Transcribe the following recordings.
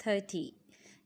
30,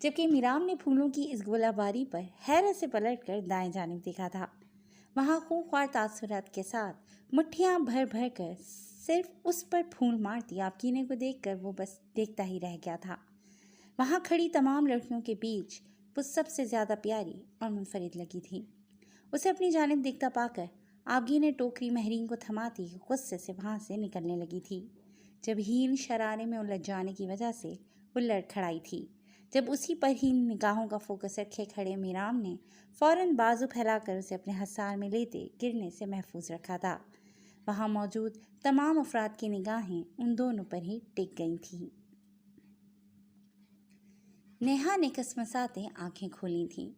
جبکہ میرام نے پھولوں کی اس گولہ باری پر حیرت سے پلٹ کر دائیں جانب دیکھا تھا۔ وہاں خونخوار تاثرات کے ساتھ مٹھیاں بھر بھر کر صرف اس پر پھول مارتی آبگینے کو دیکھ کر وہ بس دیکھتا ہی رہ گیا تھا۔ وہاں کھڑی تمام لڑکیوں کے بیچ وہ سب سے زیادہ پیاری اور منفرد لگی تھی۔ اسے اپنی جانب دیکھتا پا کر آبگی نے ٹوکری مہرین کو تھماتی غصے سے وہاں سے نکلنے لگی تھی، جب ہیل شرارے میں الجھ جانے کی وجہ سے وہ لڑکھڑائی تھی۔ جب اسی پر ہی نگاہوں کا فوکس رکھے کھڑے میرام نے فوراً بازو پھیلا کر اسے اپنے حصار میں لیتے گرنے سے محفوظ رکھا تھا۔ وہاں موجود تمام افراد کی نگاہیں ان دونوں پر ہی ٹک گئی تھیں۔ نیہا نے کسمساتے آنکھیں کھولی تھیں۔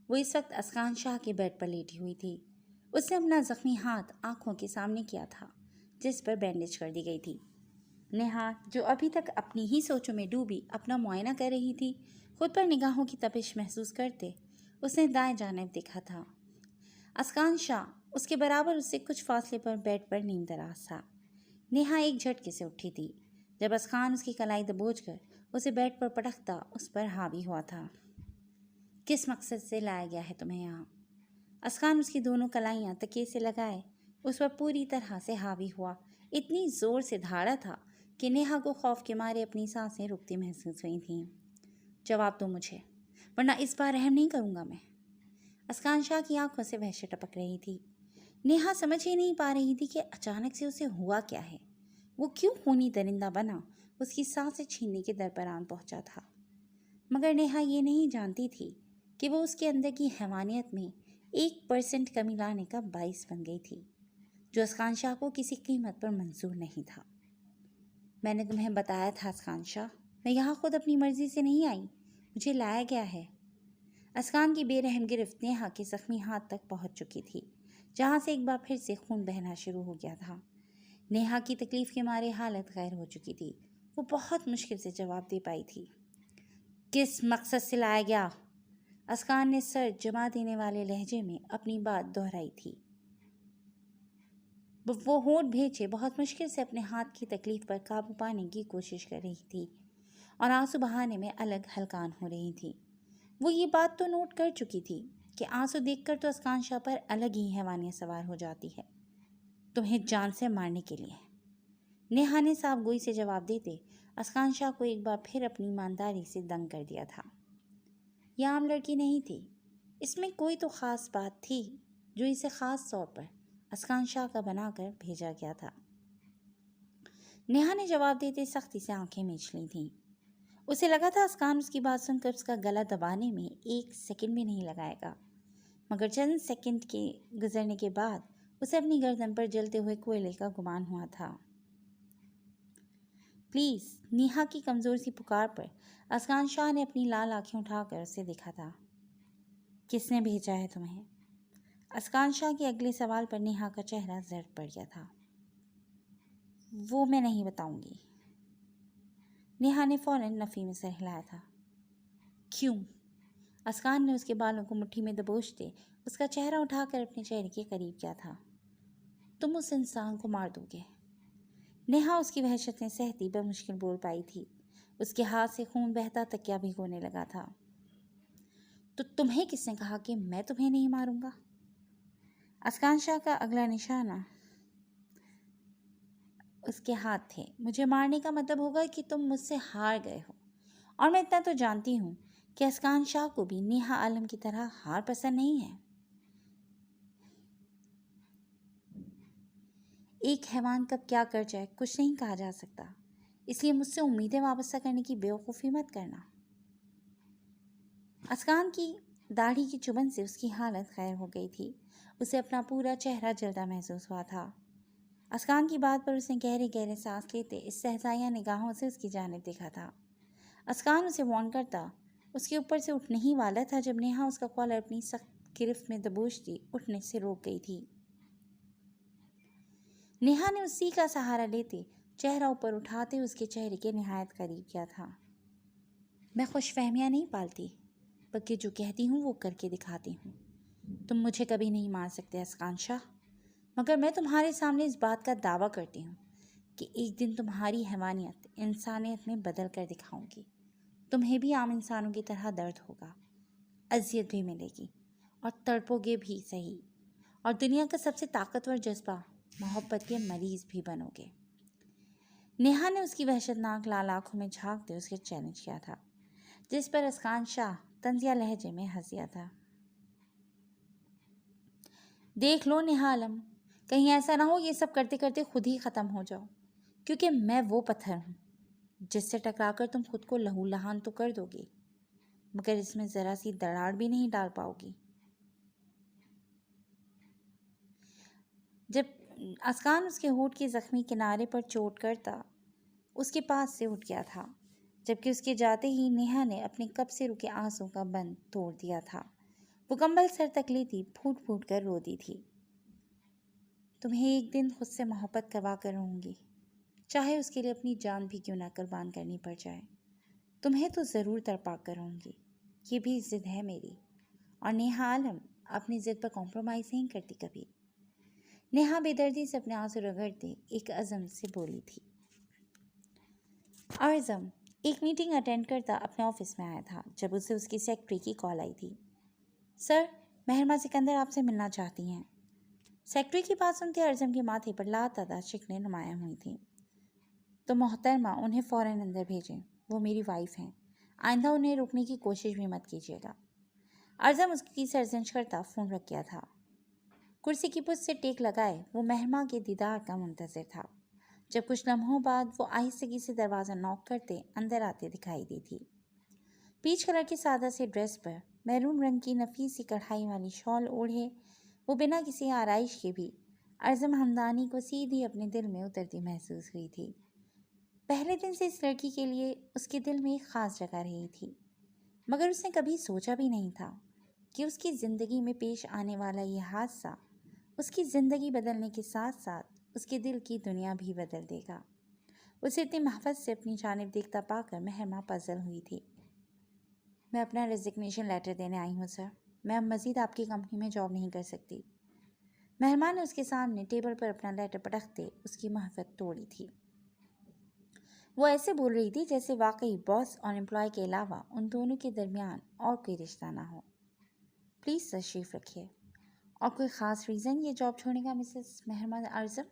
وہ اس وقت اسکان شاہ کے بیڈ پر لیٹی ہوئی تھی۔ اس نے اپنا زخمی ہاتھ آنکھوں کے سامنے کیا تھا جس پر بینڈیج کر دی گئی تھی۔ نیہا جو ابھی تک اپنی ہی سوچوں میں ڈوبی اپنا معائنہ کر رہی تھی، خود پر نگاہوں کی تپش محسوس کرتے اس نے دائیں جانب دیکھا تھا۔ اسکان شاہ اس کے برابر اس سے کچھ فاصلے پر بیڈ پر نیم دراز تھا۔ نیہا ایک جھٹکے سے اٹھی تھی جب اسکان اس کی کلائی دبوچ کر اسے بیڈ پر پٹکتا اس پر حاوی ہوا تھا۔ کس مقصد سے لایا گیا ہے تمہیں یہاں؟ اسکان اس کی دونوں کلائیاں تکیے سے لگائے اس پر پوری طرح سے حاوی ہوا، اتنی زور سے دھاڑا تھا کہ نیہا کو خوف کے مارے اپنی سانسیں رکتی محسوس ہوئی تھیں۔ جواب دو مجھے، ورنہ اس بار رحم نہیں کروں گا میں۔ اسکان شاہ کی آنکھوں سے وحشت ٹپک رہی تھی۔ نیہا سمجھ ہی نہیں پا رہی تھی کہ اچانک سے اسے ہوا کیا ہے۔ وہ کیوں خونی درندہ بنا اس کی سانسیں چھیننے کے در پر آن پہنچا تھا؟ مگر نیہا یہ نہیں جانتی تھی کہ وہ اس کے اندر کی حیوانیت میں 1% کمی لانے کا باعث بن گئی تھی، جو اسکان شاہ کو کسی قیمت پر منظور نہیں تھا۔ میں نے تمہیں بتایا تھا اسکان شاہ، میں یہاں خود اپنی مرضی سے نہیں آئی، مجھے لایا گیا ہے۔ اسکان کی بے رحم گرفت نیہا کے زخمی ہاتھ تک پہنچ چکی تھی، جہاں سے ایک بار پھر سے خون بہنا شروع ہو گیا تھا۔ نیہا کی تکلیف کے مارے حالت غیر ہو چکی تھی۔ وہ بہت مشکل سے جواب دے پائی تھی۔ کس مقصد سے لایا گیا؟ اسکان نے سر جما دینے والے لہجے میں اپنی بات دہرائی تھی۔ وہ ہونٹ بھینچے بہت مشکل سے اپنے ہاتھ کی تکلیف پر قابو پانے کی کوشش کر رہی تھی اور آنسو بہانے میں الگ ہلکان ہو رہی تھی۔ وہ یہ بات تو نوٹ کر چکی تھی کہ آنسو دیکھ کر تو اسکان شاہ پر الگ ہی حیوانیت سوار ہو جاتی ہے۔ تمہیں جان سے مارنے کے لیے، نیہا نے صاف گوئی سے جواب دیتے اسکان شاہ کو ایک بار پھر اپنی ایمانداری سے دنگ کر دیا تھا۔ یہ عام لڑکی نہیں تھی، اس میں کوئی تو خاص بات تھی جو اسے خاص طور پر اسکان شاہ کا بنا کر بھیجا گیا تھا۔ نیہا نے جواب دیتے سختی سے آنکھیں میچ لی تھیں۔ اسے لگا تھا اسکان اس کی بات سن کر اس کا گلا دبانے میں 1 سیکنڈ بھی نہیں لگائے گا، مگر چند سیکنڈ کے گزرنے کے بعد اسے اپنی گردن پر جلتے ہوئے کوئلے کا گمان ہوا تھا۔ پلیز، نیہا کی کمزور سی پکار پر اسکان شاہ نے اپنی لال آنکھیں اٹھا کر اسے دیکھا تھا۔ کس نے بھیجا ہے تمہیں؟ اسکان شاہ کے اگلے سوال پر نیہا کا چہرہ زرد پڑ گیا تھا۔ وہ میں نہیں بتاؤں گی۔ نیہا نے فوراً نفی میں سر ہلایا تھا۔ کیوں؟ اسکان نے اس کے بالوں کو مٹھی میں دبوچتے اس کا چہرہ اٹھا کر اپنے چہرے کے قریب کیا تھا۔ تم اس انسان کو مار دو گے۔ نیہا اس کی وحشتیں سہتی بمشکل بول پائی تھی۔ اس کے ہاتھ سے خون بہتا تکیا بھگونے لگا تھا۔ تو تمہیں کس نے کہا کہ میں تمہیں نہیں ماروں گا؟ اسکان شاہ کا اگلا نشانہ اس کے ہاتھ تھے۔ مجھے مارنے کا مطلب ہوگا کہ تم مجھ سے ہار گئے ہو، اور میں اتنا تو جانتی ہوں کہ اسکان شاہ کو بھی نیہا عالم کی طرح ہار پسند نہیں ہے۔ ایک حیوان کب کیا کر جائے کچھ نہیں کہا جا سکتا، اس لیے مجھ سے امیدیں وابستہ کرنے کی بیوقوفی مت کرنا۔ اسکان کی داڑھی کی چبھن سے اس کی حالت خیر ہو گئی تھی۔ اسے اپنا پورا چہرہ جلدا محسوس ہوا تھا۔ اسکان کی بات پر اس نے گہرے گہرے سانس لیتے استہزائیہ نگاہوں سے اس کی جانب دیکھا تھا۔ اسکان اسے وارن کرتا اس کے اوپر سے اٹھنے ہی والا تھا جب نیہا اس کا کالر اپنی سخت گرفت میں دبوچتی اٹھنے سے روک گئی تھی۔ نیہا نے اسی کا سہارا لیتے چہرہ اوپر اٹھاتے اس کے چہرے کے نہایت قریب کیا تھا۔ میں خوش فہمیاں نہیں پالتی، بلکہ جو کہتی ہوں وہ کر کے دکھاتی ہوں۔ تم مجھے کبھی نہیں مار سکتے اسکان شاہ، مگر میں تمہارے سامنے اس بات کا دعویٰ کرتی ہوں کہ ایک دن تمہاری حیوانیت انسانیت میں بدل کر دکھاؤں گی۔ تمہیں بھی عام انسانوں کی طرح درد ہوگا، اذیت بھی ملے گی اور تڑپو گے بھی صحیح، اور دنیا کا سب سے طاقتور جذبہ محبت کے مریض بھی بنو گے۔ نیہا نے اس کی وحشتناک لال آنکھوں میں جھانکتے اس کے چیلنج کیا تھا، جس پر اسکان شاہ طنزیہ لہجے میں ہنسیا تھا۔ دیکھ لو نیہا عالم، کہیں ایسا نہ ہو یہ سب کرتے کرتے خود ہی ختم ہو جاؤ، کیونکہ میں وہ پتھر ہوں جس سے ٹکرا کر تم خود کو لہو لہان تو کر دو گی، مگر اس میں ذرا سی دراڑ بھی نہیں ڈال پاؤ گی۔ جب اسکان اس کے ہونٹ کے زخمی کنارے پر چوٹ کرتا اس کے پاس سے اٹھ گیا تھا، جبکہ اس کے جاتے ہی نیہا نے اپنے کب سے رکے آنسوں کا بند توڑ دیا تھا۔ وہ کمبل سر تک لیتی پھوٹ پھوٹ کر رو دی تھی۔ تمہیں ایک دن خود سے محبت کروا کر رہوں گی، چاہے اس کے لیے اپنی جان بھی کیوں نہ قربان کرنی پڑ جائے۔ تمہیں تو ضرور تڑپا کر رہوں گی، یہ بھی ضد ہے میری، اور نیہا عالم اپنی ضد پر کمپرومائز نہیں کرتی کبھی۔ نیہا بے دردی سے اپنے آنسو رگڑتے ایک عزم سے بولی تھی۔ ارزم ایک میٹنگ اٹینڈ کرتا اپنے آفس میں آیا تھا جب اسے اس کی سیکرٹری کی کال آئی تھی۔ سر، مہرما سکندر آپ سے ملنا چاہتی ہیں۔ سیکرٹری کی بات سنتے ارزم کے ماتھے پر لاتعداد شکنیں نمایاں ہوئی تھیں۔ تو محترمہ انہیں فوراً اندر بھیجیں، وہ میری وائف ہیں، آئندہ انہیں روکنے کی کوشش بھی مت کیجیے گا۔ ارزم اس کی سرزنش کرتا فون رکھ گیا تھا۔ کرسی کی پشت سے ٹیک لگائے وہ مہرما کے دیدار کا منتظر تھا، جب کچھ لمحوں بعد وہ آہستگی سے دروازہ نوک کرتے اندر آتے دکھائی دی تھی۔ پیچ کلر کے سادہ سے ڈریس پر میرون رنگ کی نفیس سی کڑھائی والی شال اوڑھے وہ بنا کسی آرائش کے بھی ارزم ہمدانی کو سیدھی اپنے دل میں اترتی محسوس ہوئی تھی۔ پہلے دن سے اس لڑکی کے لیے اس کے دل میں ایک خاص جگہ رہی تھی، مگر اس نے کبھی سوچا بھی نہیں تھا کہ اس کی زندگی میں پیش آنے والا یہ حادثہ اس کی زندگی بدلنے کے ساتھ ساتھ اس کے دل کی دنیا بھی بدل دے گا۔ اسے اتنی محبت سے اپنی جانب دیکھتا پا کر مہرما پزل ہوئی تھی۔ میں اپنا ریزگنیشن لیٹر دینے آئی ہوں سر، میں اب مزید آپ کی کمپنی میں جاب نہیں کر سکتی۔ مہرما نے اس کے سامنے ٹیبل پر اپنا لیٹر پٹکتے اس کی محبت توڑی تھی۔ وہ ایسے بول رہی تھی جیسے واقعی باس اور امپلائی کے علاوہ ان دونوں کے درمیان اور کوئی رشتہ نہ ہو۔ پلیز تشریف رکھیے۔ اور کوئی خاص ریزن یہ جاب چھوڑنے کا مسز مہرما ارزم؟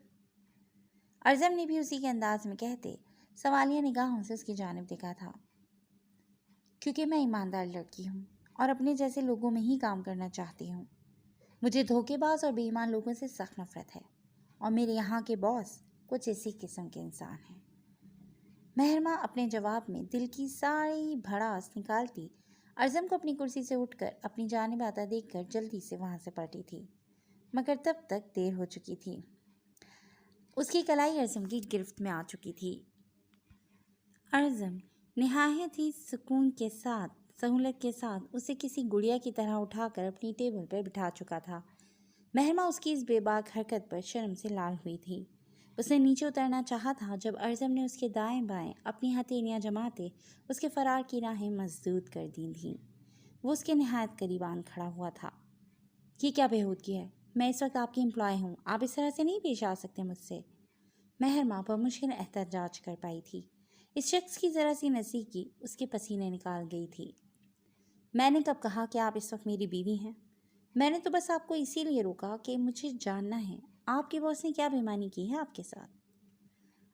ارزم نے بھی اسی کے انداز میں کہتے سوالیہ نگاہوں سے اس کی جانب دیکھا تھا۔ کیونکہ میں ایماندار لڑکی ہوں اور اپنے جیسے لوگوں میں ہی کام کرنا چاہتی ہوں۔ مجھے دھوکے باز اور بے ایمان لوگوں سے سخت نفرت ہے، اور میرے یہاں کے باس کچھ اسی قسم کے انسان ہیں۔ مہرما اپنے جواب میں دل کی ساری بھڑاس نکالتی ارزم کو اپنی کرسی سے اٹھ کر اپنی جانب آتا دیکھ کر جلدی سے وہاں سے پلٹی تھی، مگر تب تک دیر ہو چکی تھی۔ اس کی کلائی ارزم کی گرفت میں آ چکی تھی۔ ارزم نہایت ہی سکون کے ساتھ سہولت کے ساتھ اسے کسی گڑیا کی طرح اٹھا کر اپنی ٹیبل پر بٹھا چکا تھا۔ مہرما اس کی اس بے باک حرکت پر شرم سے لال ہوئی تھی۔ اس نے نیچے اترنا چاہا تھا جب ارزم نے اس کے دائیں بائیں اپنی ہتھیلیاں جماتے اس کے فرار کی راہیں مسدود کر دی تھیں۔ وہ اس کے نہایت قریب آن کھڑا ہوا تھا۔ یہ کیا بےہودگی ہے؟ میں اس وقت آپ کی امپلائی ہوں، آپ اس طرح سے نہیں پیش آ سکتے مجھ سے۔ مہرما بمشکل احتجاج کر پائی تھی۔ اس شخص کی ذرا سی نزدیکی اس کے پسینے نکال گئی تھی۔ میں نے کب کہا کہ آپ اس وقت میری بیوی ہیں؟ میں نے تو بس آپ کو اسی لیے روکا کہ مجھے جاننا ہے آپ کے باس نے کیا بے ایمانی کی ہے آپ کے ساتھ۔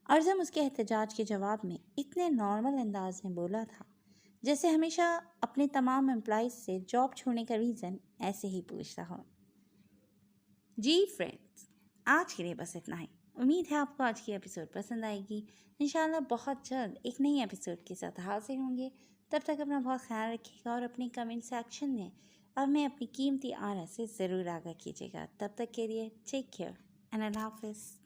ارزم اس کے احتجاج کے جواب میں اتنے نارمل انداز میں بولا تھا جیسے ہمیشہ اپنے تمام امپلائیز سے جاب چھوڑنے کا ریزن ایسے ہی پوچھتا ہو۔ جی فرینڈز، آج کے لیے بس اتنا ہی۔ امید ہے آپ کو آج کی ایپیسوڈ پسند آئے گی۔ انشاءاللہ بہت جلد ایک نئی ایپیسوڈ کے ساتھ حاضر ہوں گے۔ تب تک اپنا بہت خیال رکھیے گا اور اپنے کمنٹ سیکشن میں ہمیں اپنی قیمتی آرا سے ضرور آگاہ کیجیے گا۔ تب تک کے لیے ٹیک کیئر اینڈ اللہ حافظ۔